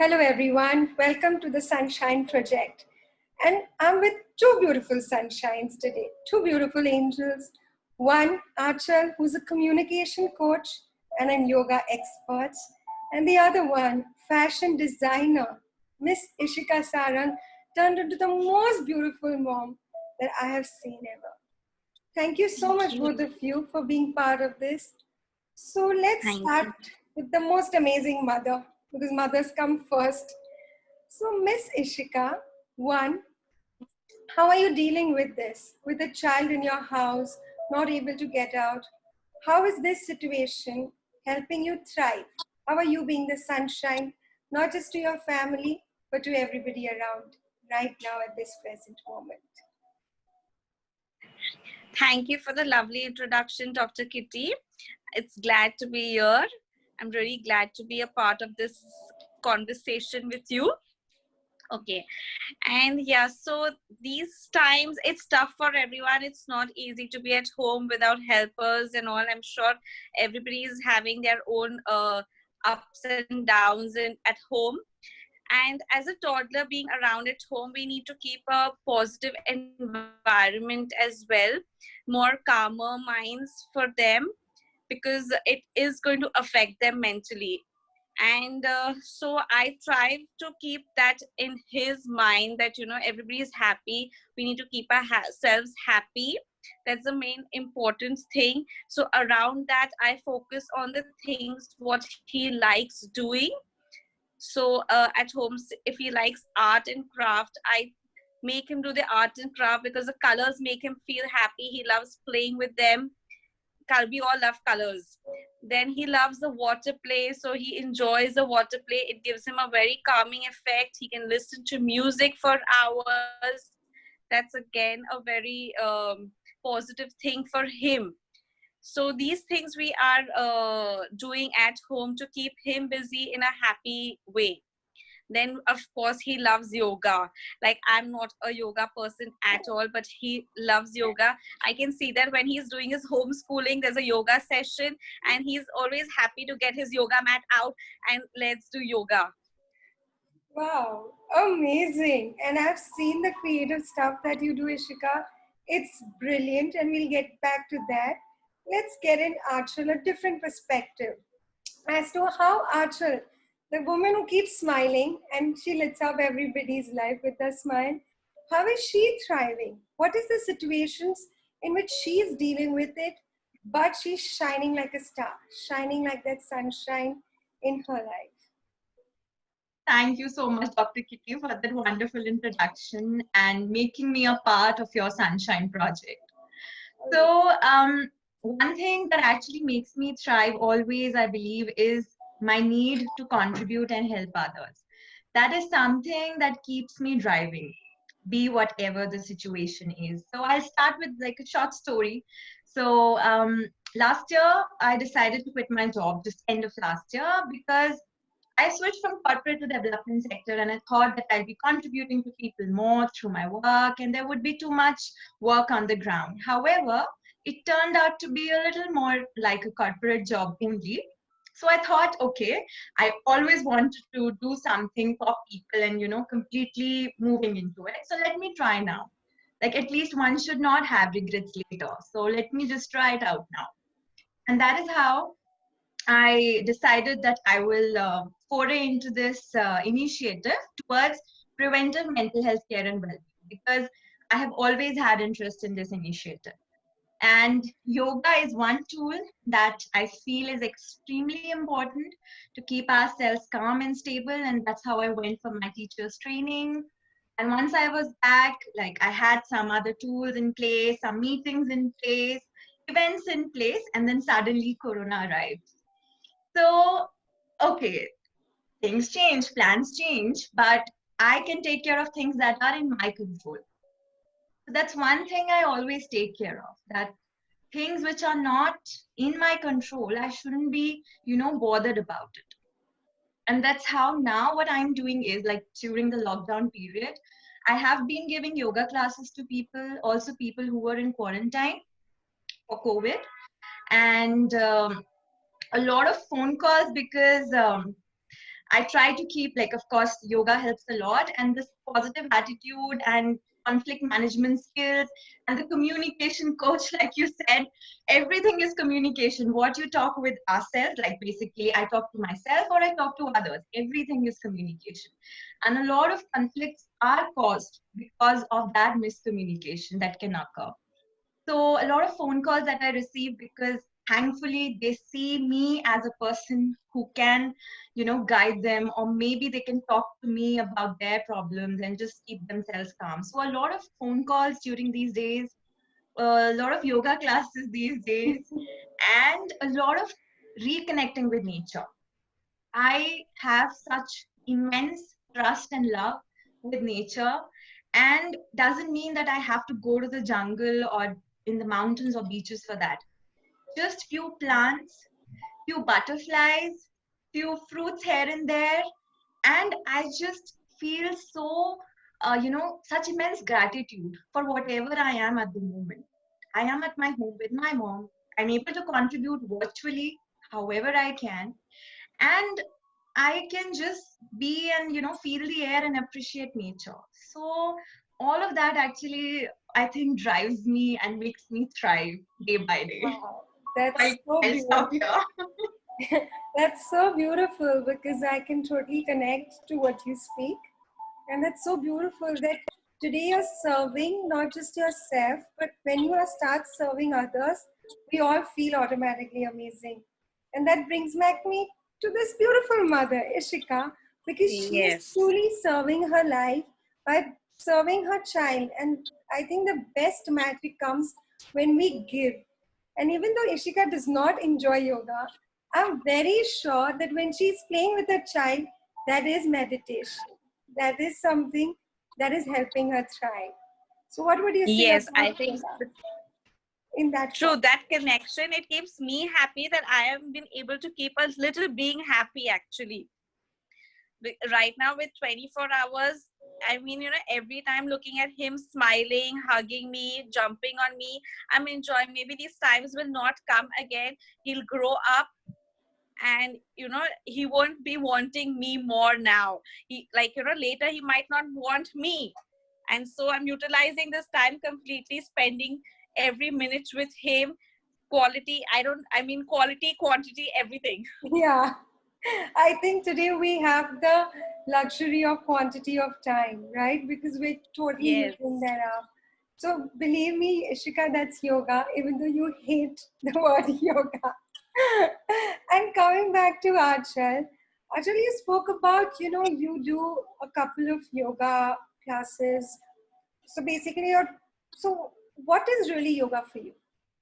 Hello, everyone. Welcome to the Sunshine Project. And I'm with two beautiful sunshines today, two beautiful angels. One, Anchal, who's a communication coach and a yoga expert. And the other one, fashion designer, Miss Ishika Sarang, turned into the most beautiful mom that I have seen ever. Thank you so Thank much, you. both of you, for being part of this. So let's Thank start you. with the most amazing mother, because mothers come first. So, Miss Ishika, one, how are you dealing with this? With a child in your house, not able to get out? How is this situation helping you thrive? How are you being the sunshine, not just to your family, but to everybody around right now at this present moment? Thank you for the lovely introduction, Dr. Kitty. It's glad to be here. I'm really glad to be a part of this conversation with you. Okay. And yeah, so these times it's tough for everyone. It's not easy to be at home without helpers and all. I'm sure everybody is having their own ups and downs at home. And as a toddler being around at home, we need to keep a positive environment as well, more calmer minds for them, because it is going to affect them mentally. And so I try to keep that in his mind, that everybody is happy. We need to keep ourselves happy. That's the main important thing. So around that, I focus on the things what he likes doing. So at home, if he likes art and craft, I make him do the art and craft, because the colors make him feel happy. He loves playing with them. We all love colors. Then he loves the water play, so he enjoys the water play. It gives him a very calming effect. He can listen to music for hours. That's again a very positive thing for him. So these things we are doing at home to keep him busy in a happy way. Then of course he loves yoga. Like, I'm not a yoga person at all, but he loves yoga. I can see that when he's doing his homeschooling, there's a yoga session, and he's always happy to get his yoga mat out and let's do yoga. Wow, amazing. And I've seen the creative stuff that you do, Ishika. It's brilliant, and we'll get back to that. Let's get in Archel a different perspective as to how Archel, the woman who keeps smiling and she lights up everybody's life with a smile, how is she thriving? What is the situations in which she is dealing with it, but she's shining like a star, shining like that sunshine in her life? Thank you so much, Dr. Kitty, for that wonderful introduction and making me a part of your Sunshine Project. So, one thing that actually makes me thrive always, I believe, is my need to contribute and help others. That is something that keeps me driving, be whatever the situation is. So, I'll start with like a short story. So, last year, I decided to quit my job just end of last year because I switched from corporate to development sector, and I thought that I'll be contributing to people more through my work and there would be too much work on the ground. However, it turned out to be a little more like a corporate job only. So I thought, okay, I always wanted to do something for people and, completely moving into it. So let me try now. Like, at least one should not have regrets later. So let me just try it out now. And that is how I decided that I will foray into this initiative towards preventive mental health care and well-being, because I have always had interest in this initiative. And yoga is one tool that I feel is extremely important to keep ourselves calm and stable. And that's how I went for my teacher's training. And once I was back, like, I had some other tools in place, some meetings in place, events in place, and then suddenly Corona arrived. So, okay, things change, plans change, but I can take care of things that are in my control. So that's one thing I always take care of, that things which are not in my control, I shouldn't be, bothered about it. And that's how now what I'm doing is, like, during the lockdown period, I have been giving yoga classes to people, also people who were in quarantine for COVID. And a lot of phone calls, because I try to keep, like, of course, yoga helps a lot, and this positive attitude and conflict management skills and the communication coach, like you said, everything is communication. What you talk with ourselves, like basically I talk to myself or I talk to others, everything is communication. And a lot of conflicts are caused because of that miscommunication that can occur. So a lot of phone calls that I receive, because thankfully they see me as a person who can, guide them, or maybe they can talk to me about their problems and just keep themselves calm. So a lot of phone calls during these days, a lot of yoga classes these days, and a lot of reconnecting with nature. I have such immense trust and love with nature, and doesn't mean that I have to go to the jungle or in the mountains or beaches for that. Just few plants, few butterflies, few fruits here and there, and I just feel so, such immense gratitude for whatever I am at the moment. I am at my home with my mom. I'm able to contribute virtually however I can, and I can just be and feel the air and appreciate nature. So all of that actually, I think, drives me and makes me thrive day by day. Wow, that's I, so I'll beautiful. stop here. That's so beautiful because I can totally connect to what you speak. And that's so beautiful that today you're serving not just yourself, but when you start serving others, we all feel automatically amazing. And that brings back me to this beautiful mother, Ishika, because she is Yes. truly serving her life by serving her child. And I think the best magic comes when we give. And even though Ishika does not enjoy yoga, I'm very sure that when she's playing with her child, that is meditation. That is something that is helping her thrive. So, what would you say Yes, about I think yoga in that through form? that connection, it keeps me happy that I have been able to keep a little being happy actually. Right now with 24 hours, I mean, every time looking at him smiling, hugging me, jumping on me, I'm enjoying. Maybe these times will not come again. He'll grow up and he won't be wanting me more now. He, like, later he might not want me. And so I'm utilizing this time completely, spending every minute with him. Quality, quantity, everything. Yeah, I think today we have the luxury of quantity of time, right? Because we're totally Yes. using that up. So, believe me, Ishika, that's yoga, even though you hate the word yoga. And coming back to Anchal, Anchal, you spoke about, you do a couple of yoga classes. So basically, so what is really yoga for you?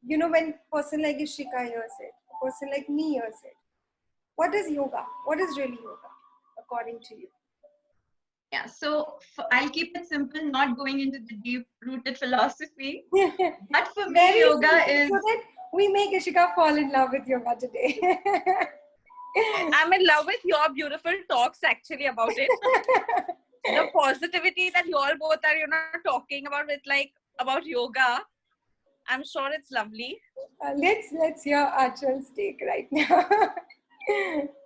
When person like Ishika hears it, a person like me hears it, what is yoga? What is really yoga, according to you? Yeah, so I'll keep it simple, not going into the deep rooted philosophy. But for me, Very yoga simple, is, so that we make Ishika fall in love with yoga today. I'm in love with your beautiful talks actually about it. The positivity that you all both are, talking about with, like, about yoga. I'm sure it's lovely. Let's hear Achal's take right now.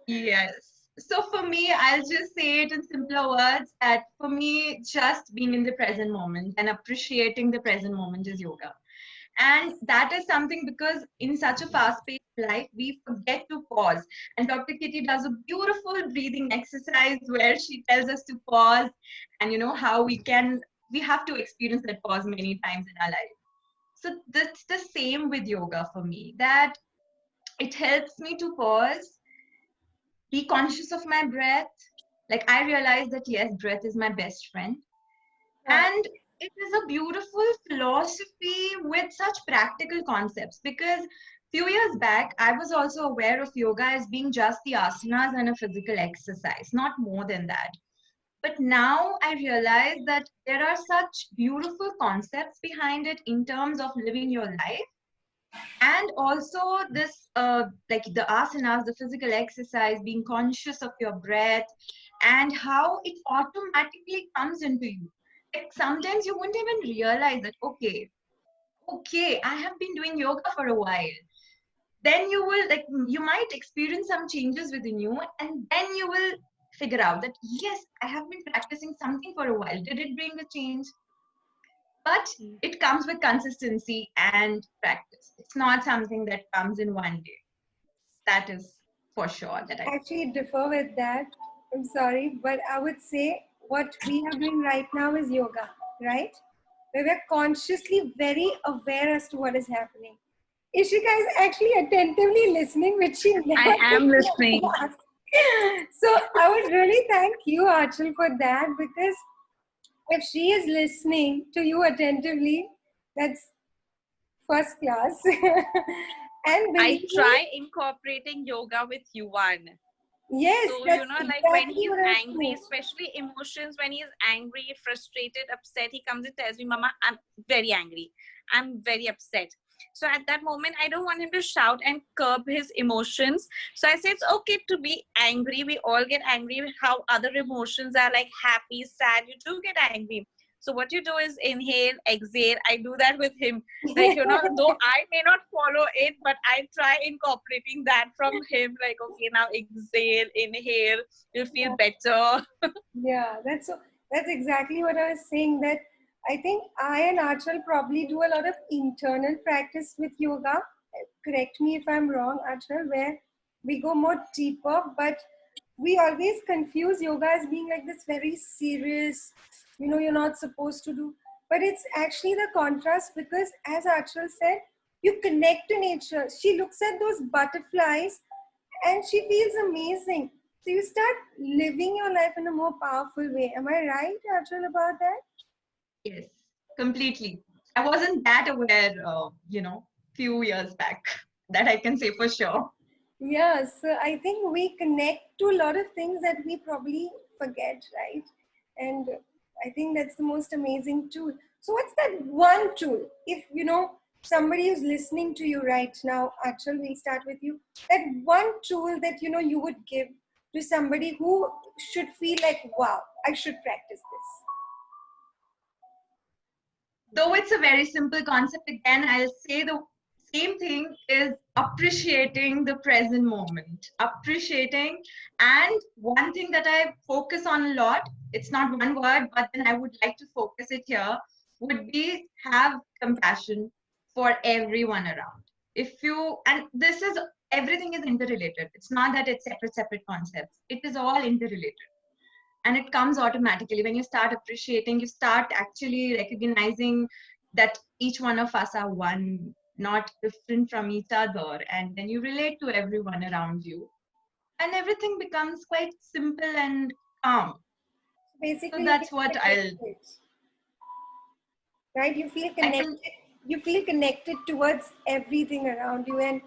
yes. So for me, I'll just say it in simpler words that for me, just being in the present moment and appreciating the present moment is yoga. And that is something, because in such a fast-paced life, we forget to pause. And Dr. Kitty does a beautiful breathing exercise where she tells us to pause, and how we have to experience that pause many times in our life. So that's the same with yoga for me, that it helps me to pause, be conscious of my breath. Like, I realize that yes, breath is my best friend. Wow. And it is a beautiful philosophy with such practical concepts, because few years back I was also aware of yoga as being just the asanas and a physical exercise, not more than that. But now I realize that there are such beautiful concepts behind it in terms of living your life, and also this like the asanas, the physical exercise, being conscious of your breath and how it automatically comes into you. Like, sometimes you wouldn't even realize that, okay, I have been doing yoga for a while. Then you will, like, you might experience some changes within you, and then you will figure out that yes, I have been practicing something for a while. Did it bring a change? But it comes with consistency and practice. It's not something that comes in one day. That is for sure that I Actually differ with that. I'm sorry, but I would say what we are doing right now is yoga, right? Where we're consciously very aware as to what is happening. Ishika is actually attentively listening, which she never I did am in the listening. past. So I would really thank you, Anchal, for that, because if she is listening to you attentively, that's first class. And I basically, try incorporating yoga with Yuvan. yes, So, that's like when exactly he's what I was angry, saying. especially emotions, when he's angry, frustrated, upset, he comes and tells me, Mama, I'm very angry. I'm very upset. So at that moment, I don't want him to shout and curb his emotions. So I say it's okay to be angry. We all get angry. How other emotions are like happy, sad. You do get angry. So what you do is inhale, exhale. I do that with him. Like, though I may not follow it, but I try incorporating that from him. Like, okay, now exhale, inhale, you'll feel better. Yeah, that's exactly what I was saying. That I think I and Achal probably do a lot of internal practice with yoga. Correct me if I'm wrong, Achal, where we go more deeper, but we always confuse yoga as being like this very serious, you're not supposed to do. But it's actually the contrast because, as Achal said, you connect to nature. She looks at those butterflies and she feels amazing. So you start living your life in a more powerful way. Am I right, Achal, about that? yes, completely. I wasn't that aware, few years back. That I can say for sure. Yeah, so I think we connect to a lot of things that we probably forget, right? And I think that's the most amazing tool. So, what's that one tool? If somebody is listening to you right now, Achal, we'll start with you. That one tool that you would give to somebody who should feel like, wow, I should practice this. Though it's a very simple concept, again, I'll say the same thing is appreciating the present moment. Appreciating, and one thing that I focus on a lot, it's not one word, but then I would like to focus it here, would be have compassion for everyone around. If you, and this is, everything is interrelated. It's not that it's separate concepts. It is all interrelated, and it comes automatically when you start appreciating. You start actually recognizing that each one of us are one, not different from each other, and then you relate to everyone around you, and everything becomes quite simple and calm. So So basically, you that's feel what I'll connected, right? You feel I can connected. You feel connected towards everything around you, and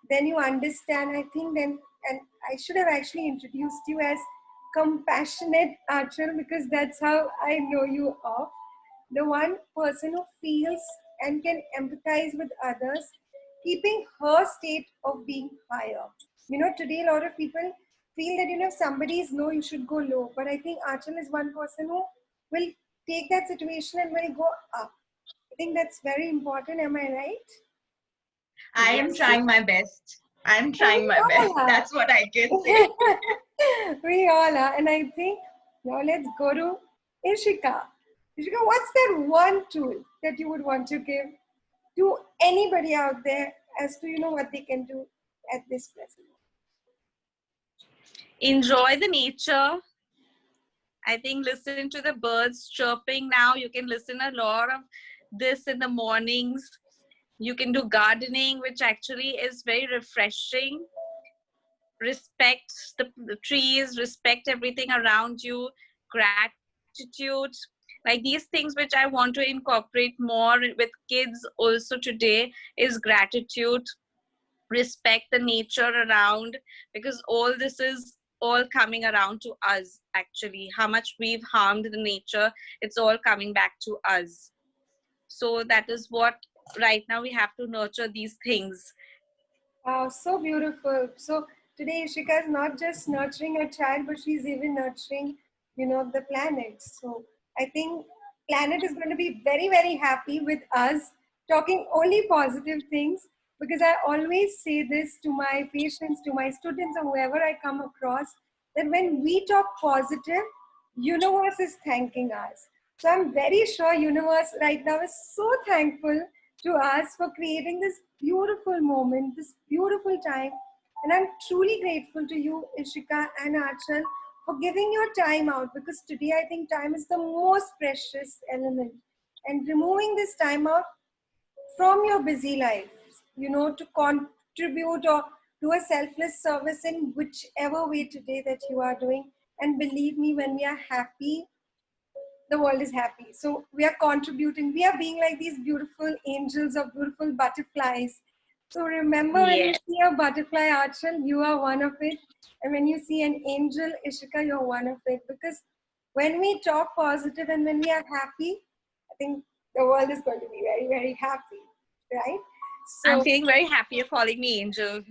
then you understand. I think then, and I should have actually introduced you as compassionate Archer because that's how I know you of. The one person who feels and can empathize with others, keeping her state of being higher. Today a lot of people feel that if somebody is low, you should go low. But I think Archer is one person who will take that situation and will go up. I think that's very important. Am I right? I am Yes. trying my best. I'm trying We my best. all are. That's what I can say. We all are. And I think now let's go to Ishika. Ishika, what's that one tool that you would want to give to anybody out there as to what they can do at this present? Enjoy the nature. I think listen to the birds chirping now. You can listen a lot of this in the mornings. You can do gardening, which actually is very refreshing. Respect the trees, respect everything around you, gratitude. Like these things which I want to incorporate more with kids also today is gratitude, respect the nature around, because all this is all coming around to us actually. How much we've harmed the nature, it's all coming back to us. So that is what right now we have to nurture these things. Wow, so beautiful. So today Ishika is not just nurturing her child, but she's even nurturing, the planet. So I think planet is going to be very, very happy with us talking only positive things because I always say this to my patients, to my students, or whoever I come across. that when we talk positive, universe is thanking us. So I'm very sure universe right now is so thankful to us for creating this beautiful moment, this beautiful time. And I'm truly grateful to you, Ishika and Achal, for giving your time out, because today I think time is the most precious element. And removing this time out from your busy life, to contribute or do a selfless service in whichever way today that you are doing. And believe me, when we are happy, the world is happy. So we are contributing. We are being like these beautiful angels or beautiful butterflies. So remember, when you Yes. see a butterfly, Archel, you are one of it. And when you see an angel, Ishika, you're one of it. Because when we talk positive and when we are happy, I think the world is going to be very, very happy, right? I'm So feeling very happy you're calling me Angel.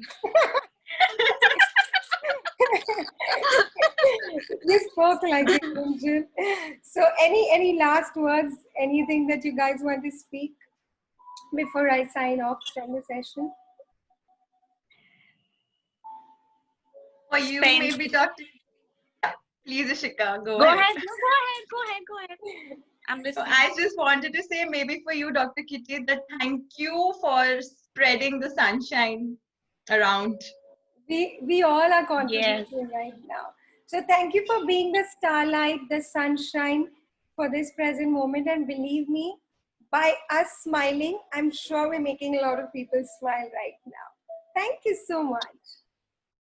you spoke like an angel. So any last words, anything that you guys want to speak before I sign off from the session? For you, Spend. maybe Dr. Please, Ishika, go Go ahead. ahead. No, go ahead. Go ahead. Go ahead. I'm So listening. I just wanted to say, maybe for you, Dr. Kitty, that thank you for spreading the sunshine around. We all are Yes. contributing right now. So thank you for being the starlight, the sunshine for this present moment. And believe me, by us smiling, I'm sure we're making a lot of people smile right now. Thank you so much.